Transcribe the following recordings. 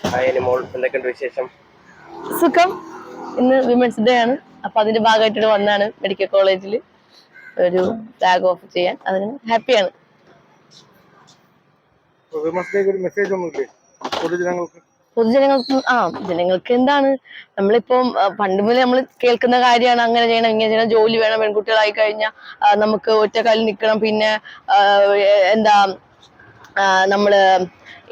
എന്തൊക്കെയുണ്ട് വിശേഷം? സുഖം. ഇന്ന് വിമൻസ് ഡേ ആണ്. അപ്പൊ അതിന്റെ ഭാഗമായിട്ട് വന്നാണ് മെഡിക്കൽ കോളേജിൽ ഒരു ഫ്ലാഗ് ഓഫ് ചെയ്യാൻ. അതിന് ഹാപ്പിയാണ്. ജനങ്ങൾക്ക് എന്താണ്, നമ്മളിപ്പം പണ്ട് മുതലേ നമ്മൾ കേൾക്കുന്ന കാര്യമാണ്, അങ്ങനെ ചെയ്യണം ഇങ്ങനെ ചെയ്യണം, ജോലി വേണം, പെൺകുട്ടികളായി കഴിഞ്ഞാൽ നമുക്ക് ഒറ്റക്കാലിൽ നിൽക്കണം, പിന്നെ എന്താ നമ്മള്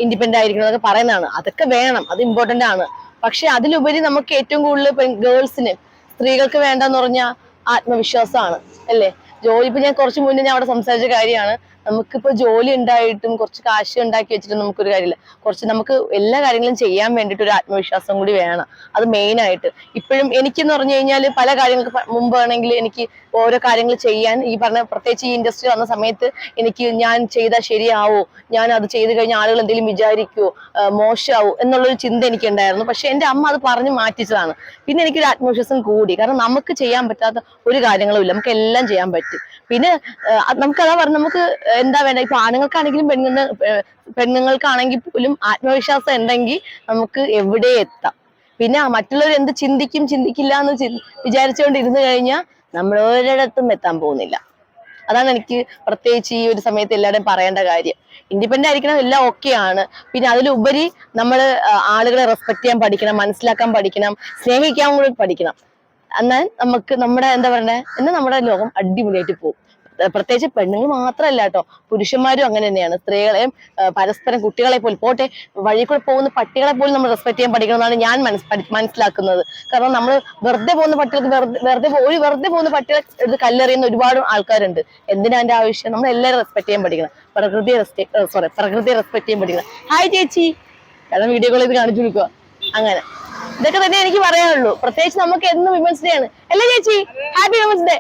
ഇൻഡിപെൻഡന്റ് ആയിരിക്കണം എന്നൊക്കെ പറയുന്നതാണ്. അതൊക്കെ വേണം, അത് ഇമ്പോർട്ടന്റ് ആണ്. പക്ഷെ അതിലുപരി നമുക്ക് ഏറ്റവും കൂടുതൽ ഗേൾസിന്, സ്ത്രീകൾക്ക് വേണ്ടെന്ന് പറഞ്ഞാൽ ആത്മവിശ്വാസമാണ്, അല്ലേ? ജോലി ഇപ്പൊ ഞാൻ കുറച്ച് മുന്നേ ഞാൻ അവിടെ സംസാരിച്ച കാര്യമാണ്. നമുക്കിപ്പോ ജോലി ഉണ്ടായിട്ടും കുറച്ച് കാശ് ഉണ്ടാക്കി വെച്ചിട്ട് നമുക്കൊരു കാര്യമില്ല. കുറച്ച് നമുക്ക് എല്ലാ കാര്യങ്ങളും ചെയ്യാൻ വേണ്ടിയിട്ട് ഒരു ആത്മവിശ്വാസം കൂടി വേണം. അത് മെയിൻ ആയിട്ട് ഇപ്പോഴും എനിക്കെന്ന് പറഞ്ഞു കഴിഞ്ഞാൽ പല കാര്യങ്ങൾക്ക് മുമ്പ് ആണെങ്കിൽ എനിക്ക് ഓരോ കാര്യങ്ങൾ ചെയ്യാൻ, ഈ പറഞ്ഞ പ്രത്യേകിച്ച് ഈ ഇൻഡസ്ട്രി വന്ന സമയത്ത് എനിക്ക് ഞാൻ ചെയ്താൽ ശരിയാവോ, ഞാൻ അത് ചെയ്ത് കഴിഞ്ഞാൽ ആളുകൾ എന്തെങ്കിലും വിചാരിക്കുവോ, മോശമാവോ എന്നുള്ളൊരു ചിന്ത എനിക്കുണ്ടായിരുന്നു. പക്ഷെ എൻ്റെ അമ്മ അത് പറഞ്ഞു മാറ്റിച്ചതാണ്. പിന്നെ എനിക്കൊരു ആത്മവിശ്വാസം കൂടി. കാരണം നമുക്ക് ചെയ്യാൻ പറ്റാത്ത ഒരു കാര്യങ്ങളും ഇല്ല, നമുക്ക് എല്ലാം ചെയ്യാൻ പറ്റും. പിന്നെ നമുക്കതാ പറഞ്ഞു, നമുക്ക് എന്താ വേണ്ട, ഇപ്പൊ ആണുങ്ങൾക്കാണെങ്കിലും പെണ്ണുങ്ങൾക്കാണെങ്കിൽ പോലും ആത്മവിശ്വാസം ഉണ്ടെങ്കിൽ നമുക്ക് എവിടെ എത്താം. പിന്നെ മറ്റുള്ളവർ എന്ത് ചിന്തിക്കും ചിന്തിക്കില്ല എന്ന് വിചാരിച്ചുകൊണ്ടിരുന്നു കഴിഞ്ഞാൽ നമ്മൾ ഒരിടത്തും എത്താൻ പോകുന്നില്ല. അതാണ് എനിക്ക് പ്രത്യേകിച്ച് ഈ ഒരു സമയത്ത് എല്ലാവരുടെയും പറയേണ്ട കാര്യം. ഇൻഡിപെൻഡന്റ് ആയിരിക്കണം, എല്ലാം ഓക്കെയാണ്. പിന്നെ അതിലുപരി നമ്മൾ ആളുകളെ റെസ്പെക്ട് ചെയ്യാൻ പഠിക്കണം, മനസ്സിലാക്കാൻ പഠിക്കണം, സ്നേഹിക്കാൻ കൂടി പഠിക്കണം. എന്നാൽ നമുക്ക് നമ്മുടെ എന്താ പറയണേ, എന്നാൽ നമ്മുടെ ലോകം അടിപൊളിയായിട്ട് പോകും. പ്രത്യേകിച്ച് പെണ്ണുങ്ങൾ മാത്രമല്ല കേട്ടോ, പുരുഷന്മാരും അങ്ങനെ തന്നെയാണ്. സ്ത്രീകളെയും പരസ്പരം, കുട്ടികളെ പോലും പോട്ടെ, വഴി കൂടെ പോകുന്ന പട്ടികളെ പോലും നമ്മൾ റെസ്പെക്ട് ചെയ്യാൻ പഠിക്കണം എന്നാണ് ഞാൻ മനസ്സിലാക്കുന്നത്. കാരണം നമ്മൾ വെറുതെ പോകുന്ന പട്ടികൾക്ക് വെറുതെ പോകുന്ന പട്ടികളെ ഇത് കല്ലെറിയുന്ന ഒരുപാട് ആൾക്കാരുണ്ട്. എന്തിനാ അതിന്റെ ആവശ്യം? നമ്മൾ എല്ലാവരും റെസ്പെക്ട് ചെയ്യാൻ പഠിക്കണം. പ്രകൃതിയെ റെസ്പെക്ട് ചെയ്യാൻ പഠിക്കണം. ഹായ് ചേച്ചി, കാരണം വീഡിയോ കോൾ ചെയ്ത് കാണിച്ചു കൊടുക്കുക. അങ്ങനെ ഇതൊക്കെ തന്നെ എനിക്ക് പറയാനുള്ളൂ. പ്രത്യേകിച്ച് നമുക്ക് എന്നും വിമൻസ് ഡേ ആണ്. അല്ലേ ചേച്ചി? Happy women's day.